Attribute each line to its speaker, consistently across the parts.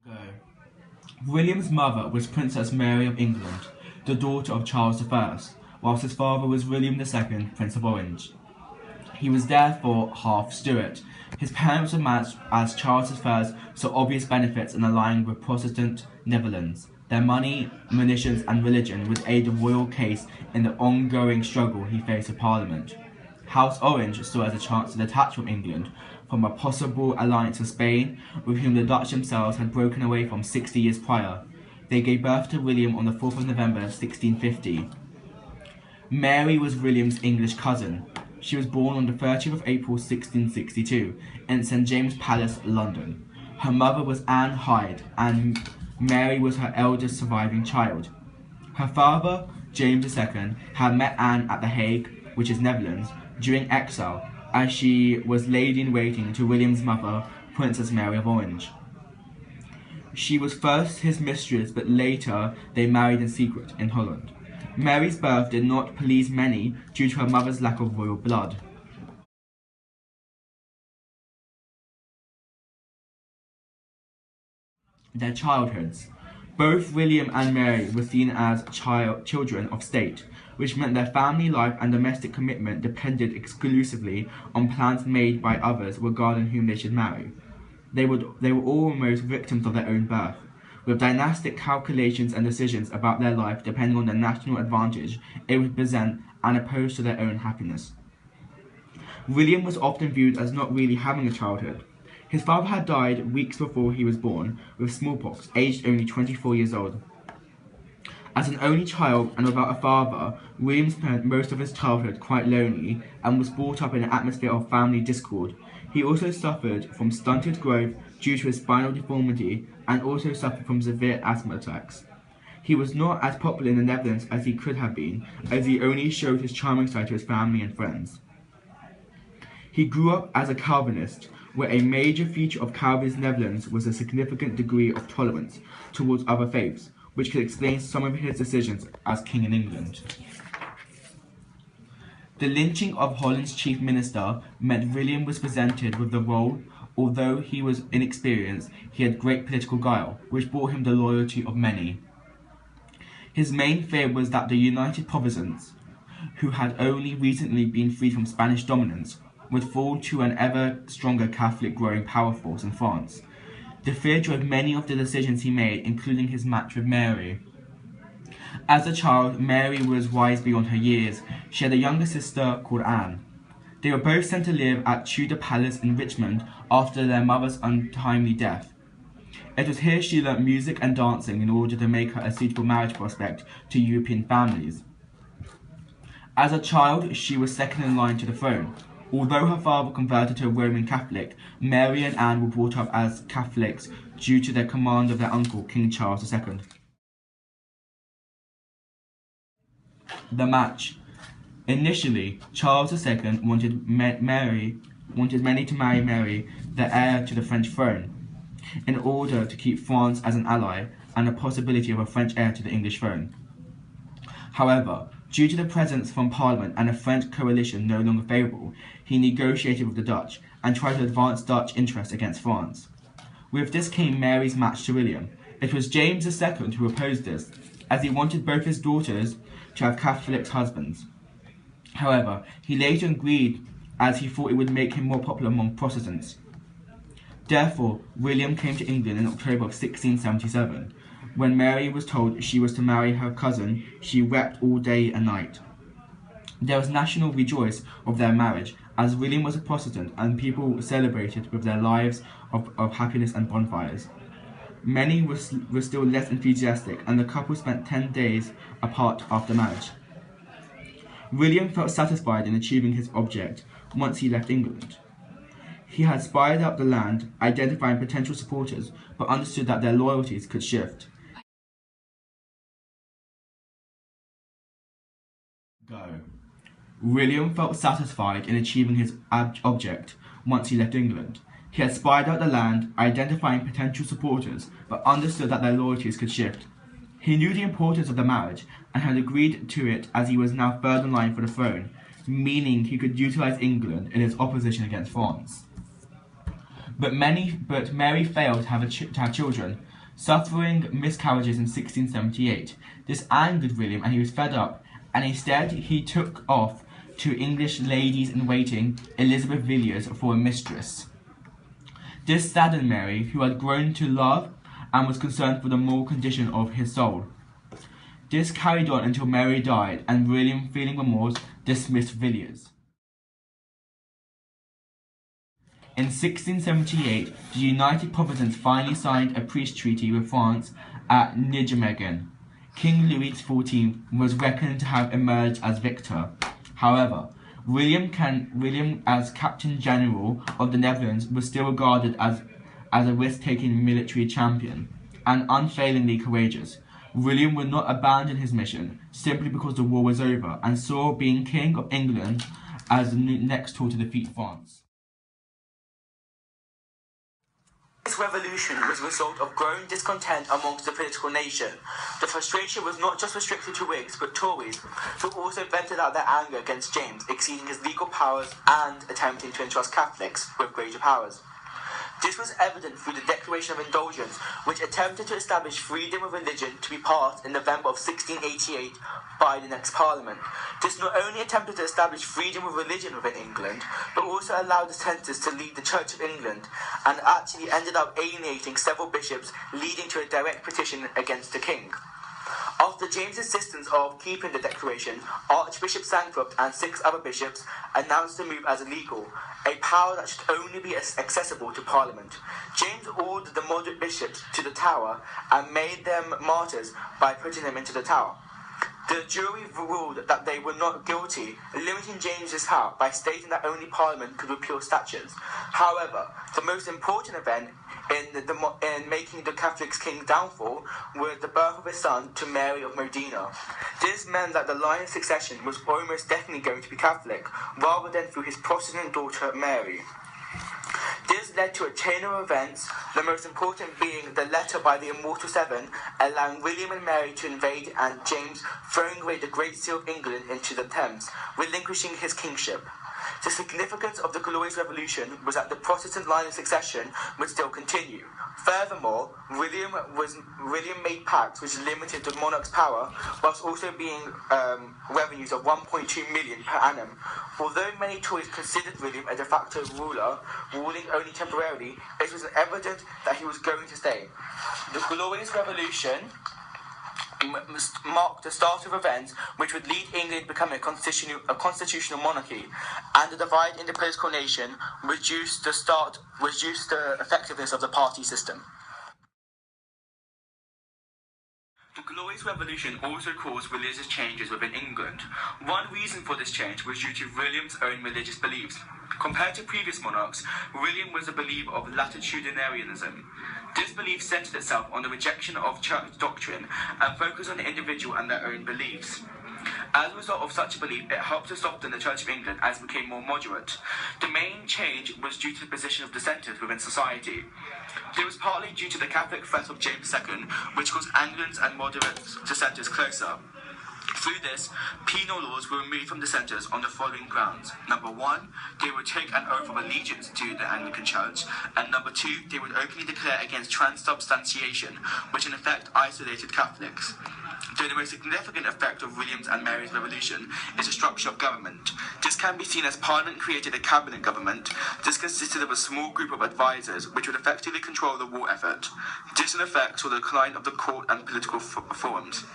Speaker 1: Go. William's mother was Princess Mary of England, the daughter of Charles I, whilst his father was William II, Prince of Orange. He was therefore half Stuart. His parents were matched as Charles I saw obvious benefits in allying with Protestant Netherlands. Their money, munitions and religion would aid the royal case in the ongoing struggle he faced with Parliament. House Orange saw as a chance to detach from England from a possible alliance with Spain, with whom the Dutch themselves had broken away from 60 years prior. They gave birth to William on the 4th of November 1650. Mary was William's English cousin. She was born on the 30th of April 1662 in St James's Palace, London. Her mother was Anne Hyde, and Mary was her eldest surviving child. Her father, James II, had met Anne at The Hague, which is Netherlands, during exile, as she was lady-in-waiting to William's mother, Princess Mary of Orange. She was first his mistress, but later they married in secret in Holland. Mary's birth did not please many due to her mother's lack of royal blood. Their childhoods. Both William and Mary were seen as children of state, which meant their family life and domestic commitment depended exclusively on plans made by others regarding whom they should marry. They were almost victims of their own birth, with dynastic calculations and decisions about their life depending on the national advantage it would present and opposed to their own happiness. William was often viewed as not really having a childhood. His father had died weeks before he was born with smallpox, aged only 24 years old. As an only child and without a father, William spent most of his childhood quite lonely and was brought up in an atmosphere of family discord. He also suffered from stunted growth due to his spinal deformity and also suffered from severe asthma attacks. He was not as popular in the Netherlands as he could have been, as he only showed his charming side to his family and friends. He grew up as a Calvinist, where a major feature of Calvin's Netherlands was a significant degree of tolerance towards other faiths, which could explain some of his decisions as king in England. The lynching of Holland's chief minister meant William was presented with the role. Although he was inexperienced, he had great political guile, which brought him the loyalty of many. His main fear was that the United Provinces, who had only recently been freed from Spanish dominance, would fall to an ever stronger Catholic growing power force in France. The fear drove many of the decisions he made, including his match with Mary. As a child, Mary was wise beyond her years. She had a younger sister called Anne. They were both sent to live at Tudor Palace in Richmond after their mother's untimely death. It was here she learnt music and dancing in order to make her a suitable marriage prospect to European families. As a child, she was second in line to the throne. Although her father converted to a Roman Catholic, Mary and Anne were brought up as Catholics due to their command of their uncle, King Charles II. The match. Initially, Charles II wanted many to marry Mary, the heir to the French throne, in order to keep France as an ally and the possibility of a French heir to the English throne. However, due to the presence from Parliament and a French coalition no longer favourable, he negotiated with the Dutch and tried to advance Dutch interests against France. With this came Mary's match to William. It was James II who opposed this, as he wanted both his daughters to have Catholic husbands. However, he later agreed as he thought it would make him more popular among Protestants. Therefore, William came to England in October of 1677. When Mary was told she was to marry her cousin, she wept all day and night. There was national rejoice of their marriage, as William was a Protestant and people celebrated with their lives of happiness and bonfires. Many were still less enthusiastic, and the couple spent 10 days apart after marriage. William felt satisfied in achieving his object once he left England. He had spied out the land, identifying potential supporters, but understood that their loyalties could shift. Go. William felt satisfied in achieving his object once he left England. He had spied out the land, identifying potential supporters, but understood that their loyalties could shift. He knew the importance of the marriage and had agreed to it as he was now third in line for the throne, meaning he could utilize England in his opposition against France. But Mary failed to have children. suffering miscarriages in 1678. This angered William and he was fed up, and instead he took off to English ladies-in-waiting Elizabeth Villiers for a mistress. This saddened Mary, who had grown to love and was concerned for the moral condition of his soul. This carried on until Mary died, and William, feeling remorse, dismissed Villiers. In 1678, the United Provinces finally signed a peace treaty with France at Nijmegen. King Louis XIV was reckoned to have emerged as victor. However, William, as Captain General of the Netherlands, was still regarded as a risk-taking military champion and unfailingly courageous. William would not abandon his mission simply because the war was over, and saw being King of England as the next tool to defeat France.
Speaker 2: This revolution was a result of growing discontent amongst the political nation. The frustration was not just restricted to Whigs but Tories, who also vented out their anger against James, exceeding his legal powers and attempting to entrust Catholics with greater powers. This was evident through the Declaration of Indulgence, which attempted to establish freedom of religion to be passed in November of 1688 by the next Parliament. This not only attempted to establish freedom of religion within England, but also allowed the censors to lead the Church of England, and actually ended up alienating several bishops, leading to a direct petition against the king. After James' insistence of keeping the declaration, Archbishop Sancroft and 6 other bishops announced the move as illegal, a power that should only be accessible to Parliament. James ordered the moderate bishops to the Tower and made them martyrs by putting them into the Tower. The jury ruled that they were not guilty, limiting James's power by stating that only Parliament could repeal statutes. However, the most important event in making the Catholics' king downfall was the birth of his son to Mary of Modena. This meant that the line of succession was almost definitely going to be Catholic, rather than through his Protestant daughter Mary. This led to a chain of events, the most important being the letter by the Immortal Seven, allowing William and Mary to invade, and James throwing away the Great Seal of England into the Thames, relinquishing his kingship. The significance of the Glorious Revolution was that the Protestant line of succession would still continue. Furthermore, William made pacts which limited the monarch's power, whilst also being revenues of 1.2 million per annum. Although many Tories considered William a de facto ruler, ruling only temporarily, it was evident that he was going to stay. The Glorious Revolution marked the start of events which would lead England to become a constitutional monarchy, and the divide in the political nation reduced the effectiveness of the party system. The Glorious Revolution also caused religious changes within England. One reason for this change was due to William's own religious beliefs. Compared to previous monarchs, William was a believer of latitudinarianism. This belief centered itself on the rejection of church doctrine and focused on the individual and their own beliefs. As a result of such a belief, it helped to soften the Church of England as it became more moderate. The main change was due to the position of dissenters within society. It was partly due to the Catholic threat of James II, which caused Anglicans and moderate dissenters closer. Through this, penal laws were removed from dissenters on the following grounds. Number 1, they would take an oath of allegiance to the Anglican Church, and number 2, they would openly declare against transubstantiation, which in effect isolated Catholics. Though the most significant effect of William's and Mary's revolution is the structure of government. This can be seen as Parliament created a cabinet government. This consisted of a small group of advisors which would effectively control the war effort. This in effect saw the decline of the court and political forums.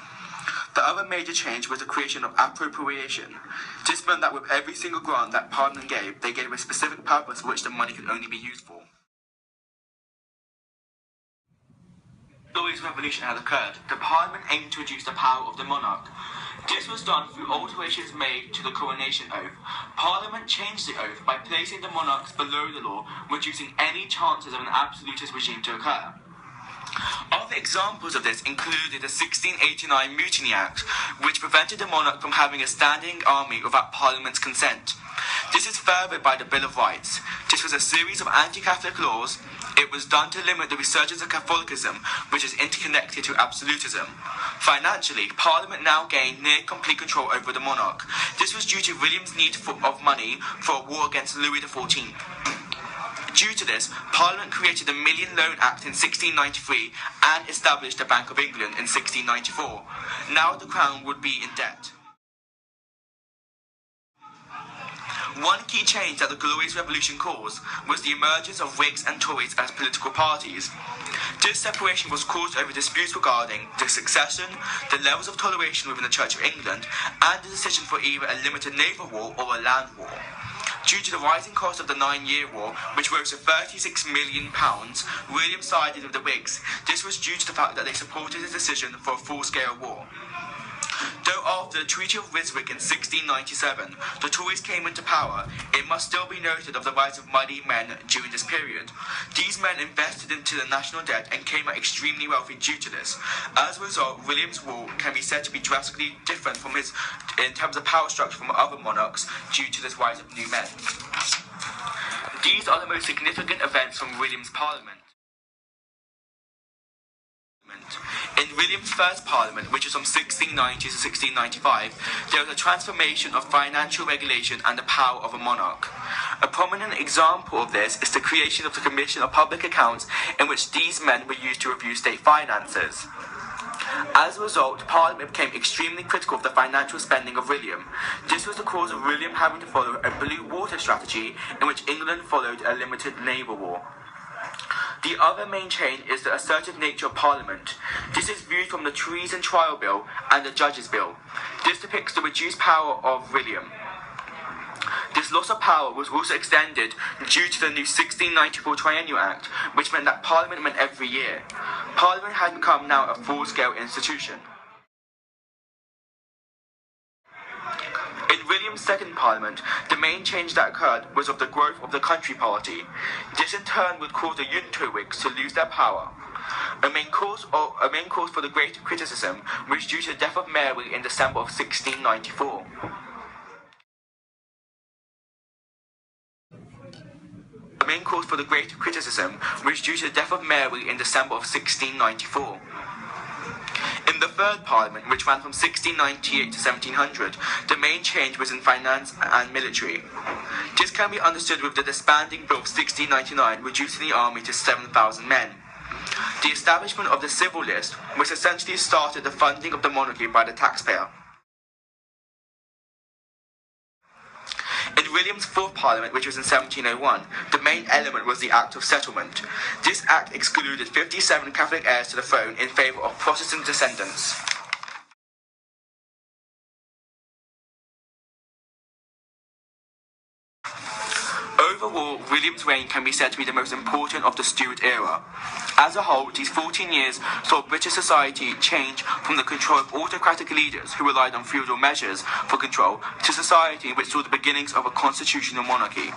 Speaker 2: The other major change was the creation of appropriation. This meant that with every single grant that Parliament gave, they gave a specific purpose for which the money could only be used for. The Glorious Revolution had occurred. The Parliament aimed to reduce the power of the monarch. This was done through alterations made to the coronation oath. Parliament changed the oath by placing the monarchs below the law, reducing any chances of an absolutist regime to occur. Other examples of this included the 1689 Mutiny Act, which prevented the monarch from having a standing army without Parliament's consent. This is furthered by the Bill of Rights. This was a series of anti-Catholic laws. It was done to limit the resurgence of Catholicism, which is interconnected to absolutism. Financially, Parliament now gained near complete control over the monarch. This was due to William's need of money for a war against Louis XIV. Due to this, Parliament created the Million Loan Act in 1693 and established the Bank of England in 1694. Now the Crown would be in debt. One key change that the Glorious Revolution caused was the emergence of Whigs and Tories as political parties. This separation was caused over disputes regarding the succession, the levels of toleration within the Church of England, and the decision for either a limited naval war or a land war. Due to the rising cost of the 9-Year War, which rose to £36 million, William sided with the Whigs. This was due to the fact that they supported his decision for a full-scale war. Though after the Treaty of Ryswick in 1697, the Tories came into power, it must still be noted of the rise of moneyed men during this period. These men invested into the national debt and came out extremely wealthy due to this. As a result, William's rule can be said to be drastically different from his, in terms of power structure, from other monarchs due to this rise of new men. These are the most significant events from William's Parliament. In William's first Parliament, which was from 1690 to 1695, there was a transformation of financial regulation and the power of a monarch. A prominent example of this is the creation of the Commission of Public Accounts, in which these men were used to review state finances. As a result, Parliament became extremely critical of the financial spending of William. This was the cause of William having to follow a blue water strategy, in which England followed a limited naval war. The other main change is the assertive nature of Parliament. This is viewed from the Treason Trial Bill and the Judges Bill. This depicts the reduced power of William. This loss of power was also extended due to the new 1694 Triennial Act, which meant that Parliament met every year. Parliament had become now a full-scale institution. In William's second Parliament, the main change that occurred was of the growth of the Country Party. This in turn would cause the Unto Whigs to lose their power. A main cause for the great criticism was due to the death of Mary in December of 1694. The main cause for the great criticism was due to the death of Mary in December of 1694. In the third Parliament, which ran from 1698 to 1700, the main change was in finance and military. This can be understood with the disbanding Bill of 1699, reducing the army to 7,000 men. The establishment of the civil list, which essentially started the funding of the monarchy by the taxpayer. In William's fourth Parliament, which was in 1701, the main element was the Act of Settlement. This act excluded 57 Catholic heirs to the throne in favour of Protestant descendants. Overall, William's reign can be said to be the most important of the Stuart era. As a whole, these 14 years saw British society change from the control of autocratic leaders who relied on feudal measures for control to society which saw the beginnings of a constitutional monarchy.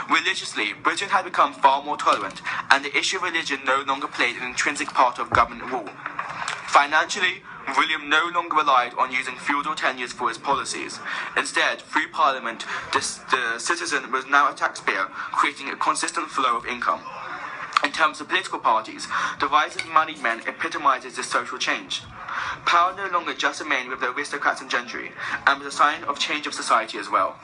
Speaker 2: Religiously, Britain had become far more tolerant, and the issue of religion no longer played an intrinsic part of government rule. Financially, William no longer relied on using feudal tenures for his policies. Instead, through Parliament, the citizen was now a taxpayer, creating a consistent flow of income. In terms of political parties, the rise of moneyed men epitomizes this social change. Power no longer just remained with the aristocrats and gentry, and was a sign of change of society as well.